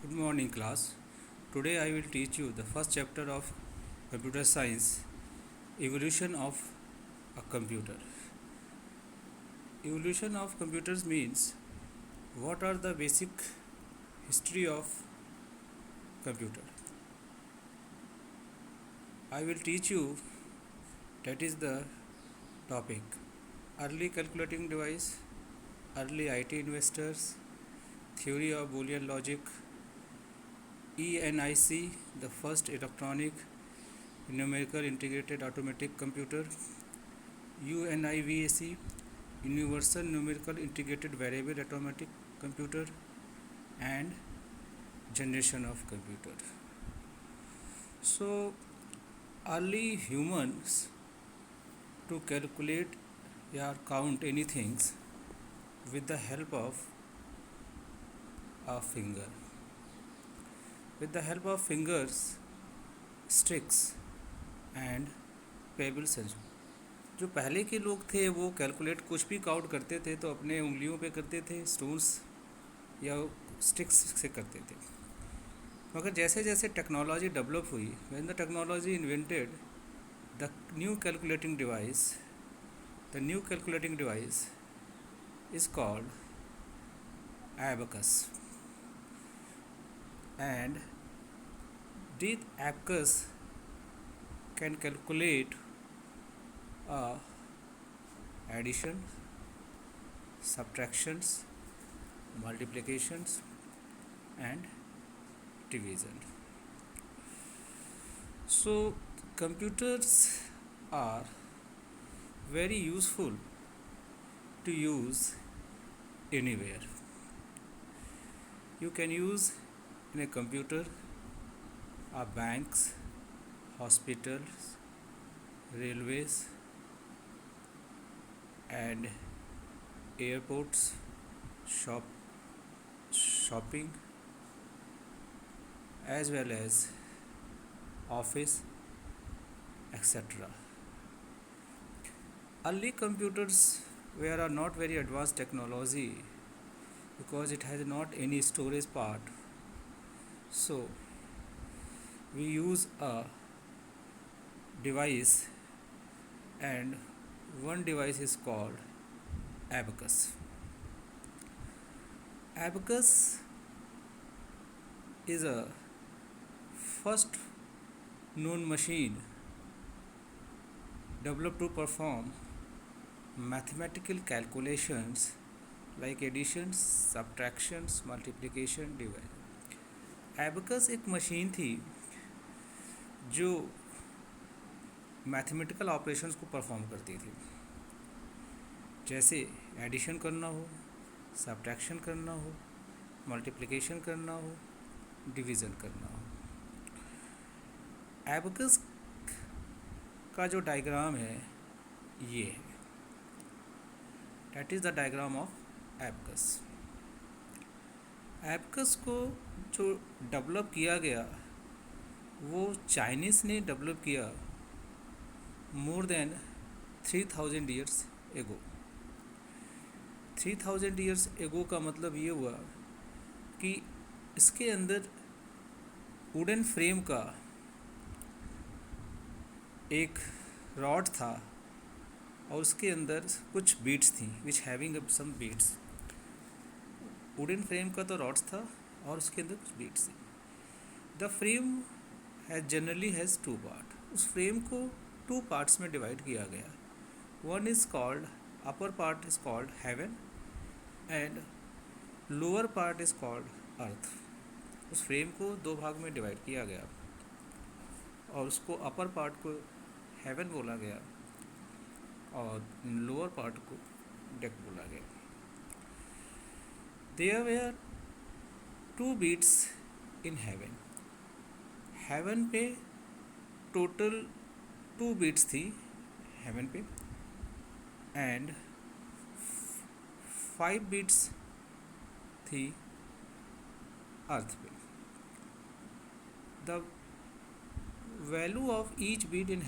Good morning, class. Today I will teach you the first chapter of computer science, evolution of a computer. Evolution of computers means what are the basic history of computer. I will teach you that is the topic. Early calculating device, early IT investors, theory of Boolean logic, ENIC, the first electronic numerical integrated automatic computer, UNIVAC, universal numerical integrated variable automatic computer, and generation of computer. So early humans to calculate or count anything with the help of a finger. With the help of fingers, sticks and pebble sensor. जो पहले के लोग थे वो calculate कुछ भी count करते थे तो अपने उंगलियों पे करते थे, स्टोन्स या स्टिक्स से करते थे. मगर जैसे जैसे टेक्नोलॉजी डेवलप हुई, when the technology invented the new calculating device is called abacus, and this abacus can calculate addition, subtractions, multiplications and division. So computers are very useful to use anywhere. You can use in a computer banks, hospitals, railways and airports, shopping as well as office, etc. Early computers were not very advanced technology because it has not any storage part. So we use a device, and one device is called abacus. Abacus is a first known machine developed to perform mathematical calculations like additions, subtractions, multiplication, division. Abacus एक machine थी जो mathematical operations को perform करती थी, जैसे addition करना हो, subtraction करना हो, मल्टीप्लिकेशन करना हो, डिवीज़न करना हो. एबकस का जो डायग्राम है ये है, that is the diagram of abacus. Abacus को जो डेवलप किया गया वो चाइनीज़ ने डेवलप किया more than 3000 years ago. 3000 years ago का मतलब ये हुआ कि इसके अंदर वुडन फ्रेम का एक रॉड था और उसके अंदर कुछ बीट्स थी which having some beats. Wooden frame का तो रॉड्स था और उसके अंदर कुछ बीट्स थी. The frame has generally has two part. उस फ्रेम को टू पार्ट्स में डिवाइड किया गया. One is called, upper part is called heaven and lower part is called earth. उस फ्रेम को दो भाग में डिवाइड किया गया और उसको अपर पार्ट को हेवन बोला गया और लोअर पार्ट को डेक बोला गया. There were two beats in heaven. Heaven पे टोटल 2 बीट्स थी हेवन पे एंड 5 बीट्स थी अर्थ पे. The value of each beat in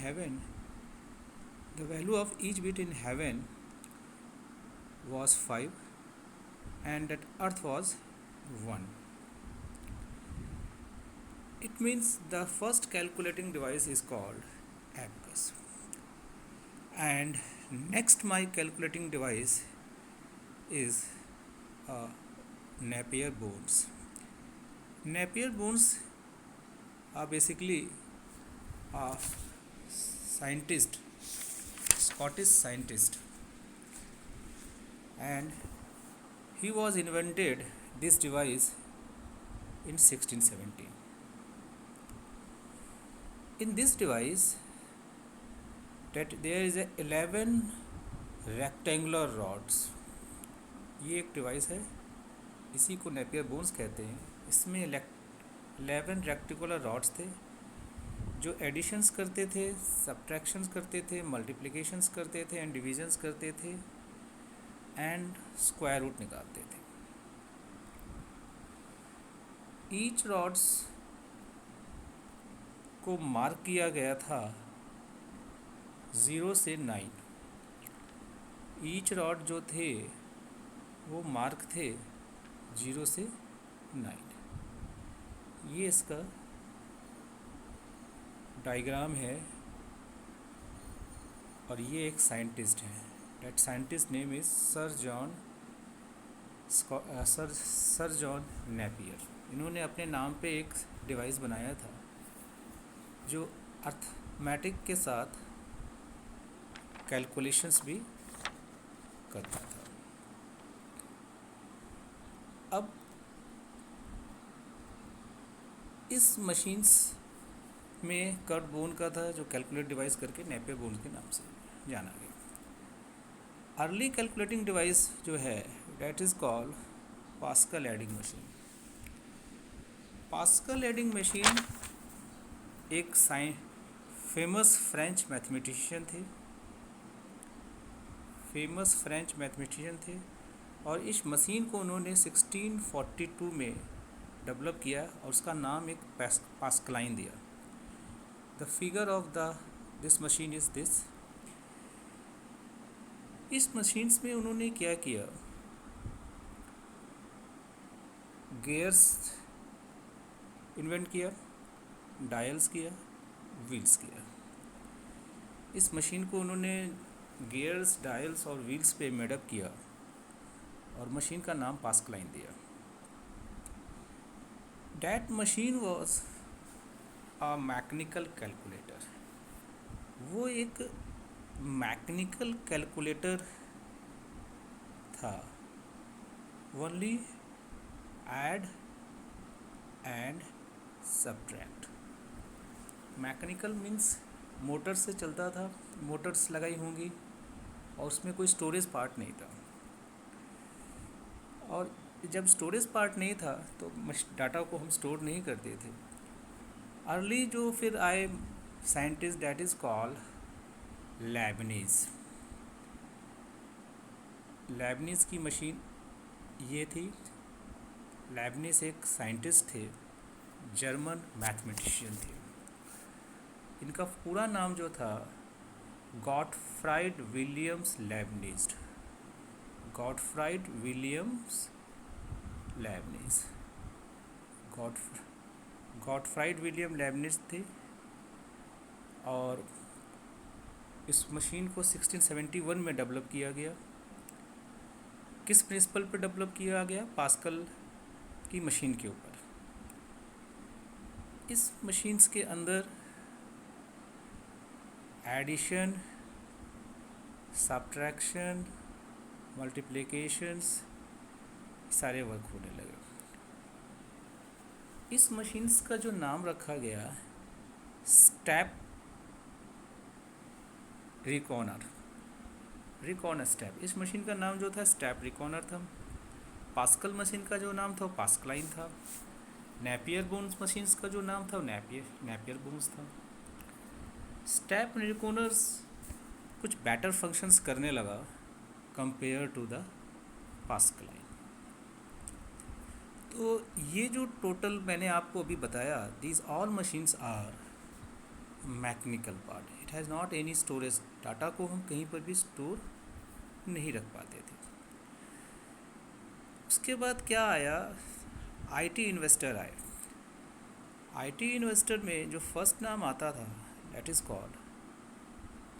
heaven was 5 and that earth was 1. It means the first calculating device is called abacus. And next my calculating device is Napier bones. Napier bones are basically a scientist, Scottish scientist, and he was invented this device in 1617. In this device, that there is a 11 rectangular rods. ये एक device है, इसी को Napier bones कहते हैं. इसमें 11 reticular rods थे जो एडिशंस करते थे, सब्ट्रैक्शंस करते थे, मल्टीप्लिकेशंस करते थे एंड डिविजन्स करते थे एंड स्क्वायर रूट निकालते थे. ईच रॉड्स को मार्क किया गया था 0 से 9. ईच रॉड जो थे वो मार्क थे 0 से 9. ये इसका डायग्राम है और ये एक साइंटिस्ट है. That scientist name is sir John Napier. इन्होंने अपने नाम पे एक डिवाइस बनाया था जो अर्थमेटिक के साथ कैलकुलेशंस भी करता था. अब इस मशीन्स में कर्ट बोन का था जो कैलकुलेट डिवाइस करके नेपियर बोन के नाम से जाना गया. अर्ली कैलकुलेटिंग डिवाइस जो है date is called pascal adding machine. Pascal adding machine एक फेमस फ्रेंच मैथमेटिशियन थे और इस मशीन को उन्होंने 1642 में डेवलप किया और उसका नाम एक पास्कलाइन दिया. The figure of this machine is this. इस मशीन्स में उन्होंने क्या किया, गियर्स इन्वेंट किया, डायल्स किया, व्हील्स किया. इस मशीन को उन्होंने गियर्स, डायल्स और व्हील्स पे मेडअप किया और मशीन का नाम पास्कलाइन दिया. That machine was a mechanical calculator. वो एक मैकेनिकल कैलकुलेटर था. Only add and subtract. Mechanical means motor से चलता था, मोटर्स लगाई होंगी और उसमें कोई स्टोरेज पार्ट नहीं था. और जब स्टोरेज पार्ट नहीं था तो डाटा को हम स्टोर नहीं करते थे. अर्ली जो फिर आए scientist that is called Leibniz की मशीन ये थी. लेबनीज़ एक साइंटिस्ट थे, जर्मन मैथमेटिशियन थे. इनका पूरा नाम जो था Gottfried Williams Leibniz. Gottfried William Leibniz थे और इस मशीन को 1671 में डेवलप किया गया. किस प्रिंसिपल पर डेवलप किया गया? पास्कल की मशीन के ऊपर. इस मशीन्स के अंदर एडिशन, सब्ट्रैक्शन, मल्टीप्लिकेशंस सारे वर्क होने लगे. इस मशीन्स का जो नाम रखा गया स्टेप रिकॉनर स्टेप. इस मशीन का नाम जो था स्टेप रिकॉनर था. पास्कल मशीन का जो नाम था पास्कलाइन था. नेपियर बोन्स मशीन्स का जो नाम था नेपियर बोन्स था. स्टेप रिकॉनर्स कुछ बेटर फंक्शंस करने लगा कंपेयर टू द पास्कलाइन. तो ये जो टोटल मैंने आपको अभी बताया, these all machines are mechanical part. It has not any storage. Data को हम कहीं पर भी स्टोर नहीं रख पाते थे. उसके बाद क्या आया, आईटी इन्वेस्टर आए. आईटी इन्वेस्टर में जो फर्स्ट नाम आता था that is called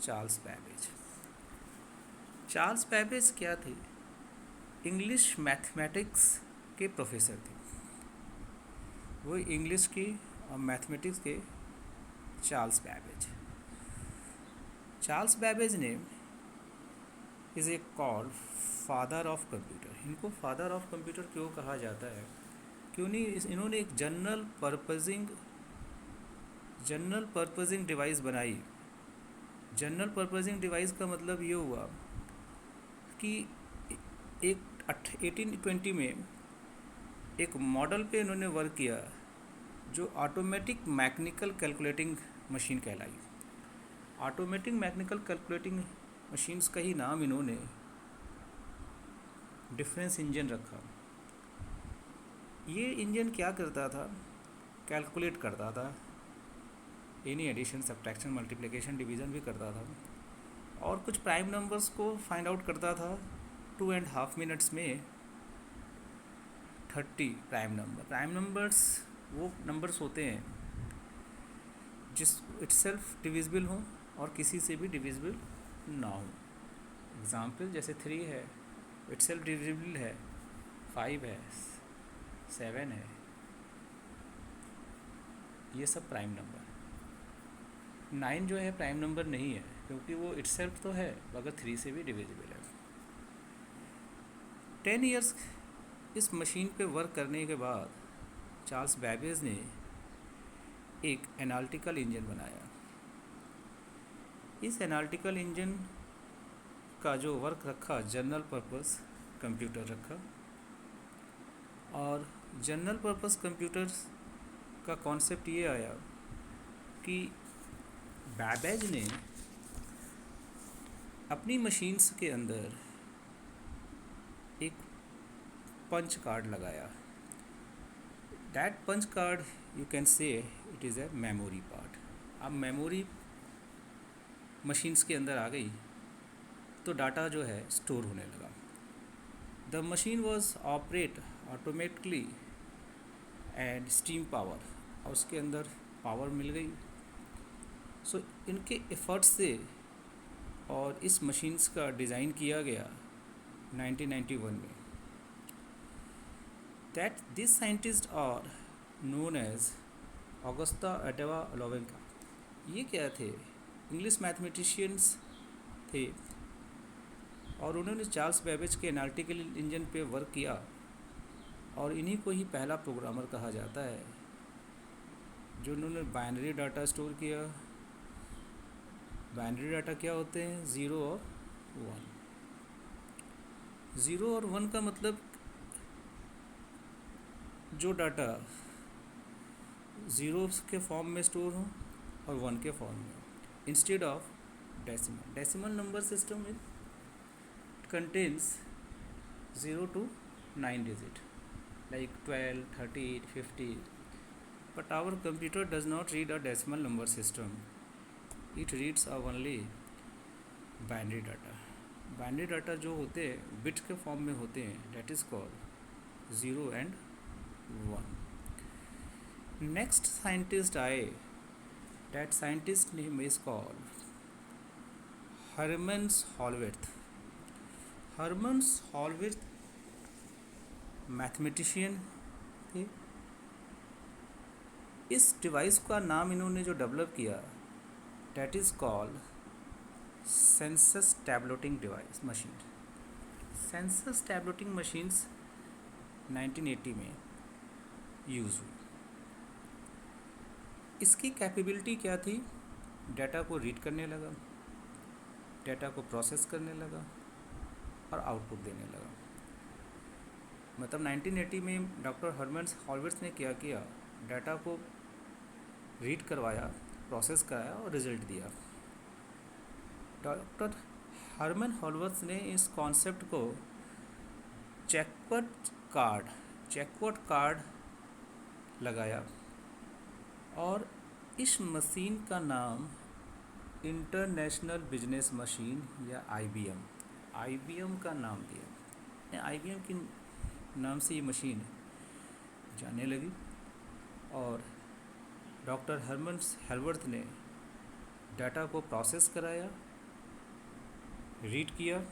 Charles Babbage. Charles Babbage क्या थे? इंग्लिश मैथमेटिक्स के प्रोफेसर थे। वो इंग्लिश की और मैथमेटिक्स के चार्ल्स बैबेज। चार्ल्स बैबेज ने is a called father of computer. इनको फादर ऑफ कंप्यूटर क्यों कहा जाता है? क्यों नहीं इन्होंने एक जनरल पर्पजिंग डिवाइस बनाई। जनरल पर्पजिंग डिवाइस का मतलब ये हुआ कि एक 1820 में एक मॉडल पे इन्होंने वर्क किया जो ऑटोमेटिक मैकेनिकल कैलकुलेटिंग मशीन कहलाई। ऑटोमेटिक मैकेनिकल कैलकुलेटिंग मशीन्स का ही नाम इन्होंने डिफरेंस इंजन रखा। ये इंजन क्या करता था? कैलकुलेट करता था, any addition, subtraction, multiplication, division भी करता था और कुछ प्राइम नंबर्स को फाइंड आउट करता था 2.5 मिनट्स में 30 प्राइम नंबर्स वो नंबर्स होते हैं जिस इटसेल्फ डिविजिबल हो और किसी से भी डिविजिबल ना हो। एग्जाम्पल जैसे 3 है, इटसेल्फ डिविजिबल है, 5 है, 7 है, ये सब प्राइम नंबर। 9 जो है प्राइम नंबर नहीं है क्योंकि वो इटसेल्फ तो है मगर 3 से भी डिविजिबल है। 10 इयर्स इस मशीन पे वर्क करने के बाद चार्ल्स बैबेज ने एक एनालिटिकल इंजन बनाया। इस एनालिटिकल इंजन का जो वर्क रखा जनरल पर्पस कंप्यूटर रखा और जनरल पर्पस कंप्यूटर्स का कॉन्सेप्ट ये आया कि बैबेज ने अपनी मशीन्स के अंदर एक पंच कार्ड लगाया। That punch card you can say it is a memory part. अब मेमोरी मशीन्स के अंदर आ गई तो डाटा जो है स्टोर होने लगा। The machine was operate automatically and steam power, और उसके अंदर पावर मिल गई। सो इनके एफर्ट्स से और इस मशीन्स का डिज़ाइन किया गया 1991 में। That this scientist are known as Augusta Ada लोवेंका। ये क्या थे? इंग्लिश मैथमेटिशियंस थे और उन्होंने चार्ल्स बैबेज के एनालिटिकल इंजन पे वर्क किया और इन्हीं को ही पहला प्रोग्रामर कहा जाता है जो उन्होंने बाइनरी डाटा स्टोर किया। बाइनरी डाटा क्या होते हैं? 0 और 1। 0 और 1 का मतलब जो डाटा 0 के फॉर्म में स्टोर हो और 1 के फॉर्म में, instead of decimal number system it contains 0 to 9 digit like 12, 13, 50, but our computer does not read a decimal number system. It reads only binary data. Binary data जो होते हैं bit के form में होते हैं, that is called 0 and 1. Next scientist आए, that scientist name is called Herman Hollerith. Herman Hollerith mathematician थे। इस डिवाइस का नाम इन्होंने जो डेवलप किया that is called census tabulating device machine. Census tabulating machines 1980 में यूज़ हुई। इसकी कैपेबिलिटी क्या थी? डाटा को रीड करने लगा, डाटा को प्रोसेस करने लगा और आउटपुट देने लगा। मतलब 1980 में डॉक्टर हरमन्स हॉलवर्थ ने क्या किया? डाटा को रीड करवाया, प्रोसेस कराया और रिजल्ट दिया। डॉक्टर हरमन हॉलवर्थ ने इस कॉन्सेप्ट को चेकवर्ड कार्ड लगाया और इस मशीन का नाम इंटरनेशनल बिजनेस मशीन या IBM का नाम दिया। IBM के नाम से ये मशीन जाने लगी और डॉक्टर हर्मन हेल्वर्थ ने डाटा को प्रोसेस कराया, रीड किया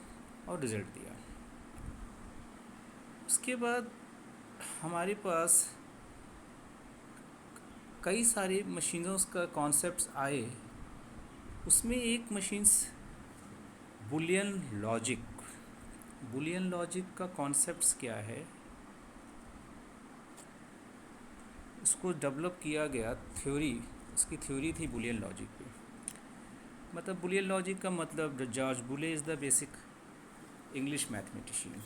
और रिज़ल्ट दिया। उसके बाद हमारे पास कई सारी मशीनों का कॉन्सेप्ट्स आए। उसमें एक machines Boolean logic. Boolean logic का कॉन्सेप्ट्स क्या है, उसको डेवलप किया गया थ्योरी, उसकी थ्योरी थी बुलियन लॉजिक पे। मतलब बुलियन लॉजिक का मतलब जॉर्ज बुले is the basic English mathematician.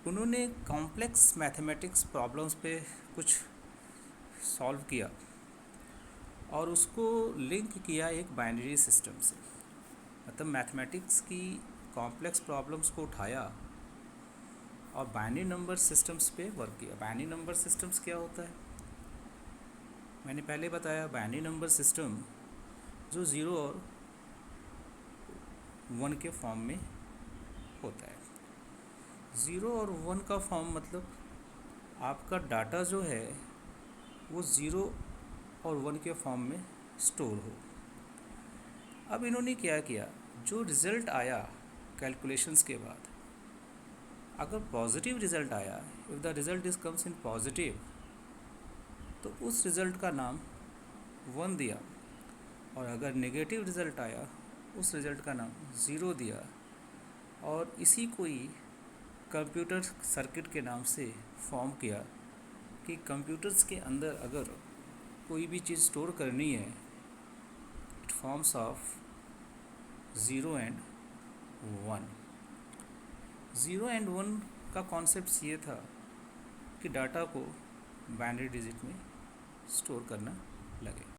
उन्होंने कॉम्प्लेक्स मैथमेटिक्स प्रॉब्लम्स पे कुछ सॉल्व किया और उसको लिंक किया एक बाइनरी सिस्टम से। मतलब मैथमेटिक्स की कॉम्प्लेक्स प्रॉब्लम्स को उठाया और बाइनरी नंबर सिस्टम्स पे वर्क किया। बाइनरी नंबर सिस्टम्स क्या होता है, मैंने पहले बताया। बाइनरी नंबर सिस्टम जो 0 और 1 के फॉर्म में होता है। 0 और 1 का फॉर्म मतलब आपका डाटा जो है वो 0 और 1 के फॉर्म में स्टोर हो। अब इन्होंने क्या किया, जो रिज़ल्ट आया कैलकुलेशंस के बाद, अगर पॉजिटिव रिज़ल्ट आया, if the result is comes in positive, तो उस रिज़ल्ट का नाम 1 दिया। और अगर नेगेटिव रिज़ल्ट आया, उस रिज़ल्ट का नाम 0 दिया। और इसी को ही कंप्यूटर सर्किट के नाम से फॉर्म किया कि कंप्यूटर्स के अंदर अगर कोई भी चीज़ स्टोर करनी है, it forms of 0 and 1। 0 and 1 का कॉन्सेप्ट ये था कि डाटा को बाइनरी डिजिट में स्टोर करना लगे।